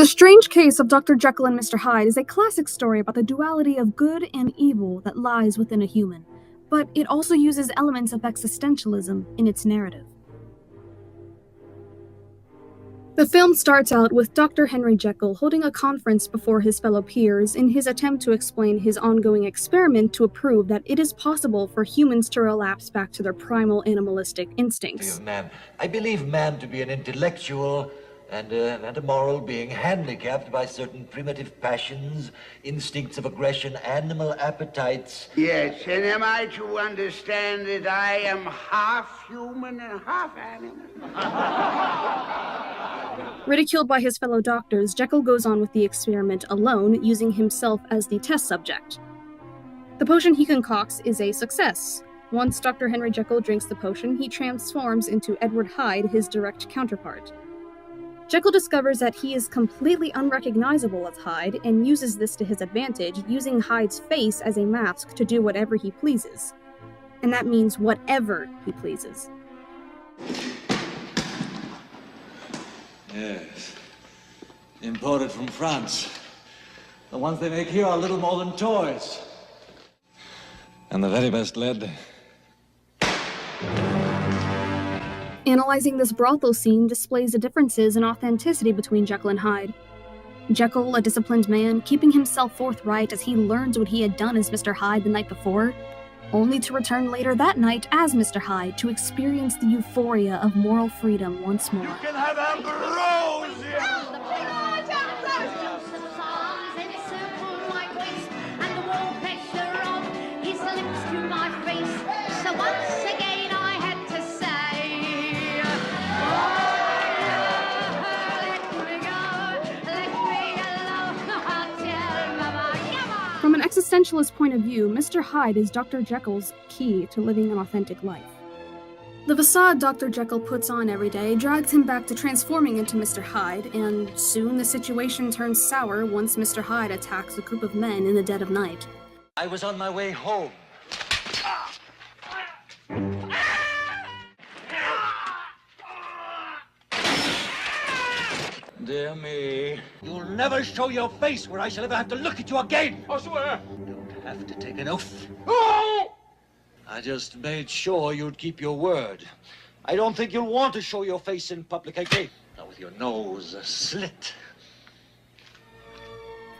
The Strange Case of Dr. Jekyll and Mr. Hyde is a classic story about the duality of good and evil that lies within a human, but it also uses elements of existentialism in its narrative. The film starts out with Dr. Henry Jekyll holding a conference before his fellow peers in his attempt to explain his ongoing experiment to prove that it is possible for humans to relapse back to their primal animalistic instincts. I believe man to be an intellectual and a moral being handicapped by certain primitive passions, instincts of aggression, animal appetites. Yes, and am I to understand that I am half human and half animal? Ridiculed by his fellow doctors, Jekyll goes on with the experiment alone, using himself as the test subject. The potion he concocts is a success. Once Dr. Henry Jekyll drinks the potion, he transforms into Edward Hyde, his direct counterpart. Jekyll discovers that he is completely unrecognizable as Hyde and uses this to his advantage, using Hyde's face as a mask to do whatever he pleases. And that means whatever he pleases. Yes. Imported from France. The ones they make here are little more than toys. And the very best lead. Analyzing this brothel scene displays the differences in authenticity between Jekyll and Hyde. Jekyll, a disciplined man, keeping himself forthright as he learns what he had done as Mr. Hyde the night before, only to return later that night as Mr. Hyde to experience the euphoria of moral freedom once more. You can have ambrosia! From an existentialist point of view, Mr. Hyde is Dr. Jekyll's key to living an authentic life. The facade Dr. Jekyll puts on every day drags him back to transforming into Mr. Hyde, and soon the situation turns sour once Mr. Hyde attacks a group of men in the dead of night. I was on my way home. Dear me. You'll never show your face where I shall ever have to look at you again. I swear. You don't have to take an oath. Oh! I just made sure you'd keep your word. I don't think you'll want to show your face in public again. Now with your nose slit.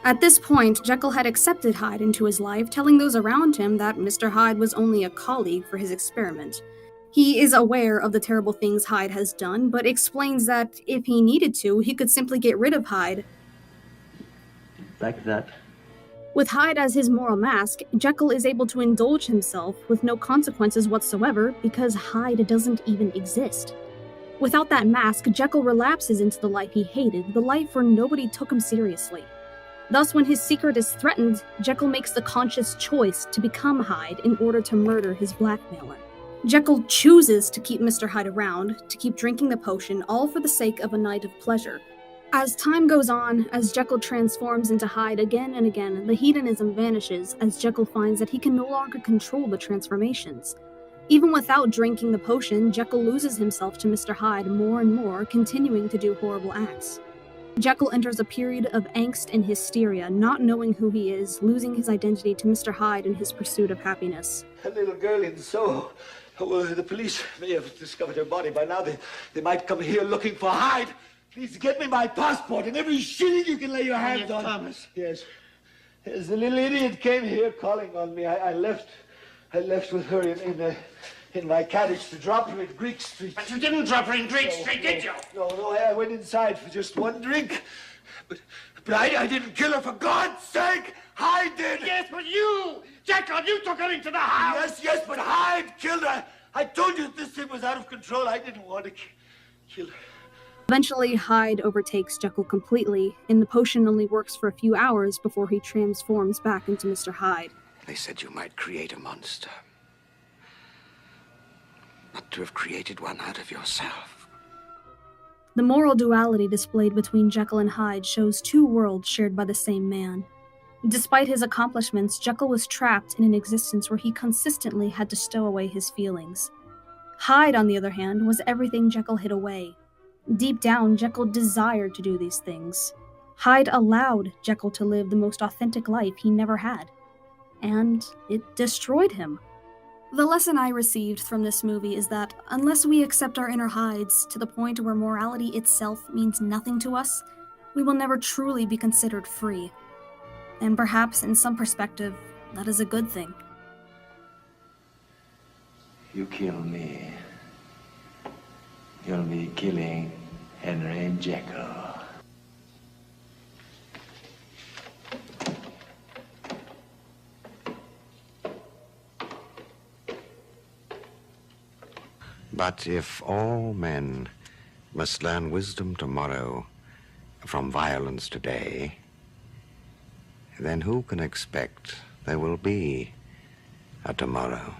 At this point, Jekyll had accepted Hyde into his life, telling those around him that Mr. Hyde was only a colleague for his experiment. He is aware of the terrible things Hyde has done, but explains that if he needed to, he could simply get rid of Hyde. Like that. With Hyde as his moral mask, Jekyll is able to indulge himself with no consequences whatsoever because Hyde doesn't even exist. Without that mask, Jekyll relapses into the life he hated, the life where nobody took him seriously. Thus, when his secret is threatened, Jekyll makes the conscious choice to become Hyde in order to murder his blackmailer. Jekyll chooses to keep Mr. Hyde around, to keep drinking the potion, all for the sake of a night of pleasure. As time goes on, as Jekyll transforms into Hyde again and again, the hedonism vanishes as Jekyll finds that he can no longer control the transformations. Even without drinking the potion, Jekyll loses himself to Mr. Hyde more and more, continuing to do horrible acts. Jekyll enters a period of angst and hysteria, not knowing who he is, losing his identity to Mr. Hyde in his pursuit of happiness. A little girl in Soho. Oh, the police may have discovered her body by now. They might come here looking for Hyde. Please get me my passport and every shilling you can lay your hands on. Thomas. Yes. Yes, the little idiot came here calling on me. I left with her in my carriage to drop her at Greek Street. But you didn't drop her in Greek Street, did you? No, I went inside for just one drink. But I didn't kill her, for God's sake! Hyde did! Yes, but you! Jekyll, you took her into the house! Yes, but Hyde killed her! I told you this thing was out of control. I didn't want to kill her. Eventually, Hyde overtakes Jekyll completely, and the potion only works for a few hours before he transforms back into Mr. Hyde. They said you might create a monster. But to have created one out of yourself. The moral duality displayed between Jekyll and Hyde shows two worlds shared by the same man. Despite his accomplishments, Jekyll was trapped in an existence where he consistently had to stow away his feelings. Hyde, on the other hand, was everything Jekyll hid away. Deep down, Jekyll desired to do these things. Hyde allowed Jekyll to live the most authentic life he never had, and it destroyed him. The lesson I received from this movie is that unless we accept our inner Hydes to the point where morality itself means nothing to us, we will never truly be considered free. And perhaps, in some perspective, that is a good thing. You kill me, you'll be killing Henry Jekyll. But if all men must learn wisdom tomorrow from violence today, then who can expect there will be a tomorrow?